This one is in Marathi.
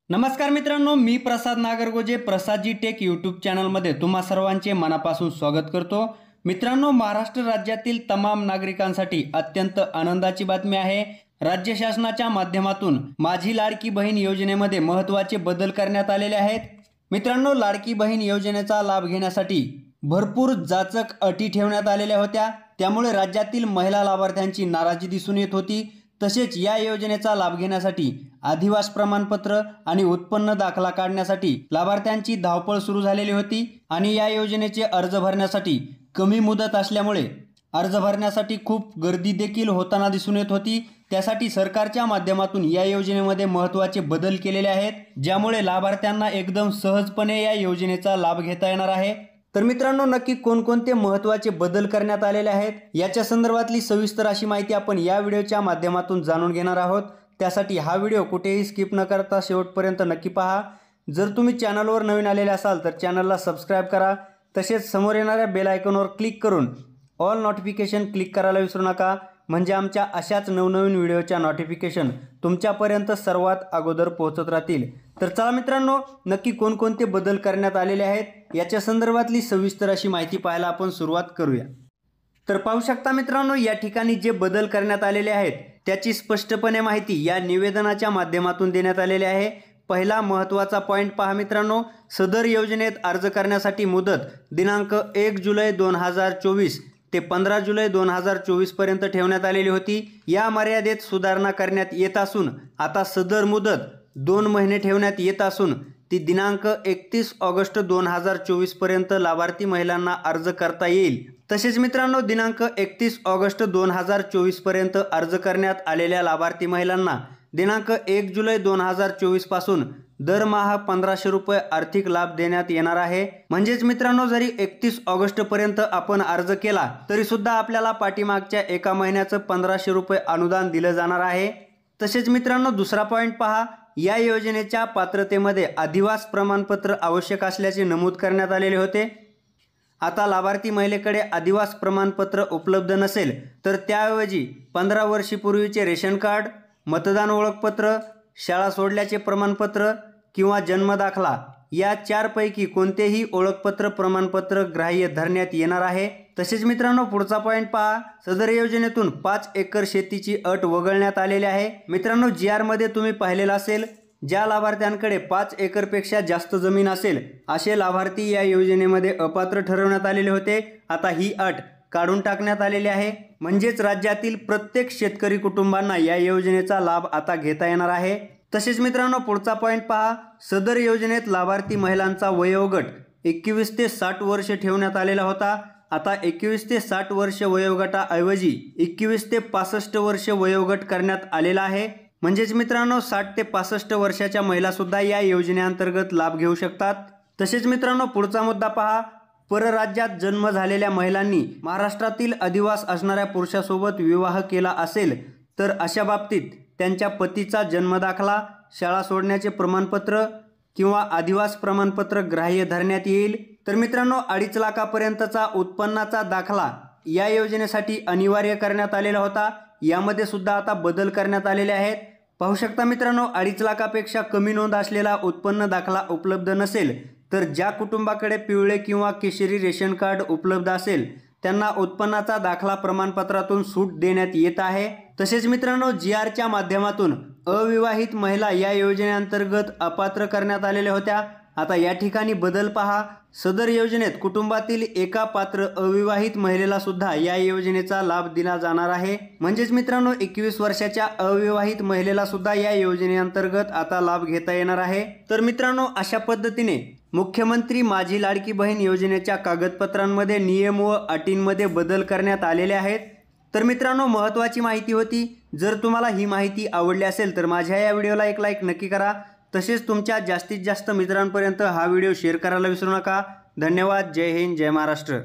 नमस्कार मित्रांनो, मी प्रसाद नागरगोजे प्रसादजी टेक यूट्यूब चॅनलमध्ये तुम्हा सर्वांचे मनापासून स्वागत करतो। मित्रांनो, महाराष्ट्र राज्यातील तमाम नागरिकांसाठी अत्यंत आनंदाची बातमी आहे। राज्य शासनाच्या माध्यमातून माझी लाडकी बहीण योजनेमध्ये महत्त्वाचे बदल करण्यात आलेले आहेत। मित्रांनो, लाडकी बहीण योजनेचा लाभ घेण्यासाठी भरपूर जाचक अटी ठेवण्यात आलेल्या होत्या, त्यामुळे राज्यातील महिला लाभार्थ्यांची नाराजी दिसून येत होती। तसेच या योजनेचा लाभ घेण्यासाठी अधिवास प्रमाणपत्र आणि उत्पन्न दाखला काढण्यासाठी लाभार्थ्यांची धावपळ सुरू झालेली होती आणि या योजनेचे अर्ज भरण्यासाठी कमी मुदत असल्यामुळे अर्ज भरण्यासाठी खूप गर्दी देखील होताना दिसून येत होती। त्यासाठी सरकारच्या माध्यमातून या योजनेमध्ये महत्त्वाचे बदल केलेले आहेत, ज्यामुळे लाभार्थ्यांना एकदम सहजपणे या योजनेचा लाभ घेता येणार आहे। तर मित्रांनो, नक्की कोणकोणते महत्त्वाचे बदल करण्यात आलेले आहेत याच्या संदर्भातली सविस्तर अशी माहिती आपण या व्हिडिओच्या माध्यमातून जाणून घेणार आहोत। त्यासाठी हा व्हिडिओ कुठेही स्किप न करता शेवटपर्यंत नक्की पहा। जर तुम्ही चॅनलवर नवीन आलेले असाल तर चॅनलला सबस्क्राइब करा, तसेच समोर येणाऱ्या बेल आयकॉनवर क्लिक करून ऑल नोटिफिकेशन क्लिक करायला विसरू नका, म्हणजे आमच्या अशाच नवनवीन व्हिडिओच्या नोटिफिकेशन तुमच्यापर्यंत सर्वात अगोदर पोहोचत राहतील। तर चला मित्रांनो, नक्की कोणकोणते बदल करण्यात आलेले आहेत याच्या संदर्भातली सविस्तर अशी माहिती पाहायला आपण सुरुवात करूया। तर पाहू शकता मित्रांनो, या ठिकाणी जे बदल करण्यात आलेले आहेत त्याची स्पष्टपणे माहिती या निवेदनाच्या माध्यमातून देण्यात आलेली आहे। पहिला महत्त्वाचा पॉइंट पहा मित्रांनो, सदर योजनेत अर्ज करण्यासाठी मुदत दिनांक 1 जुलै 2024 ते 15 जुलै 2024 पर्यंत ठेवण्यात आलेली होती। या मर्यादेत सुधारणा करण्यात येत असून आता सदर मुदत 2 महिने ठेवण्यात येत असून ती दिनांक 31 ऑगस्ट 2024 पर्यंत लाभार्थी महिलांना अर्ज करता येईल। तसेच मित्रांनो, दिनांक 31 ऑगस्ट 2024 पर्यंत अर्ज करण्यात आलेल्या लाभार्थी महिलांना दिनांक 1 जुलै 2024 पासून दरमहा 1500 रुपये आर्थिक लाभ देण्यात येणार आहे। म्हणजेच मित्रांनो, जरी 31 ऑगस्ट पर्यंत आपण अर्ज केला तरी सुद्धा आपल्याला पाठीमागच्या एका महिन्याचं 1500 रुपये अनुदान दिलं जाणार आहे। तसेच मित्रांनो, दुसरा पॉइंट पहा, या योजनेच्या पात्रतेमध्ये अधिवास प्रमाणपत्र आवश्यक असल्याचे नमूद करण्यात आलेले होते। आता लाभार्थी महिलेकडे अधिवास प्रमाणपत्र उपलब्ध नसेल तर त्याऐवजी 15 वर्षापूर्वीचे रेशन कार्ड, मतदान ओळखपत्र, शाळा सोडल्याचे प्रमाणपत्र किंवा जन्मदाखला या 4 पैकी कोणतेही ओळखपत्र प्रमाणपत्र ग्राह्य धरण्यात येणार आहे। तसेच मित्रांनो, पुढचा पॉइंट पहा, सदर योजनेतून 5 एकर शेतीची अट वगळण्यात आलेली आहे। मित्रांनो, GR मध्ये तुम्ही पाहिलेलं असेल, ज्या लाभार्थ्यांकडे 5 एकरपेक्षा जास्त जमीन असेल असे लाभार्थी या योजनेमध्ये अपात्र ठरवण्यात आलेले होते। आता ही अट काढून टाकण्यात आलेली आहे, म्हणजेच राज्यातील प्रत्येक शेतकरी कुटुंबांना या योजनेचा लाभ आता घेता येणार आहे। तसेच मित्रांनो, पुढचा पॉइंट पहा, सदर योजनेत लाभार्थी महिलांचा वयोगट 21 ते 60 वर्ष ठेवण्यात आलेला होता। आता 21 ते 60 वर्ष वयोगटाऐवजी 21 ते 65 वर्ष वयोगट करण्यात आलेला आहे। म्हणजेच मित्रांनो, 60 ते 65 वर्षाच्या महिला सुद्धा या योजनेअंतर्गत लाभ घेऊ शकतात। तसेच मित्रांनो, पुढचा मुद्दा पहा, परराज्यात जन्म झालेल्या महिलांनी महाराष्ट्रातील अधिवास असणाऱ्या पुरुषासोबत विवाह केला असेल तर अशा बाबतीत त्यांच्या पतीचा जन्मदाखला, शाळा सोडण्याचे प्रमाणपत्र किंवा अधिवास प्रमाणपत्र ग्राह्य धरण्यात येईल। तर मित्रांनो, 2.5 लाखापर्यंतचा उत्पन्नाचा दाखला या योजनेसाठी अनिवार्य करण्यात आलेला होता। यामध्ये सुद्धा आता बदल करण्यात आलेले आहेत। पाहू शकता मित्रांनो, 2.5 लाखापेक्षा कमी नोंद असलेला उत्पन्न दाखला उपलब्ध नसेल तर ज्या कुटुंबाकडे पिवळे किंवा केशरी रेशन कार्ड उपलब्ध असेल त्यांना उत्पन्नाचा दाखला प्रमाणपत्रातून सूट देण्यात येत आहे। तसेच मित्रांनो, GR च्या माध्यमातून अविवाहित महिला या योजनेअंतर्गत अपात्र करण्यात आलेल्या होत्या। आता या ठिकाणी बदल पहा, सदर योजनेत कुटुंबातील एका पात्र अविवाहित महिलेला सुद्धा या योजनेचा लाभ दिला जाणार आहे। म्हणजेच मित्रांनो, 21 वर्षाच्या अविवाहित महिलेला सुद्धा या योजनेअंतर्गत आता लाभ घेता येणार आहे। तर मित्रांनो, अशा पद्धतीने मुख्यमंत्री माझी लाडकी बहीण योजनेच्या कागदपत्रांमध्ये नियम व अटींमध्ये बदल करण्यात आलेले आहेत। तर मित्रांनो, महत्त्वाची माहिती होती। जर तुम्हाला ही माहिती आवडली असेल तर माझ्या या व्हिडिओला एक लाईक नक्की करा, तसेच तुमच्या जास्तीत जास्त मित्रांपर्यंत हा व्हिडिओ शेअर करायला विसरू नका। धन्यवाद। जय हिंद, जय महाराष्ट्र।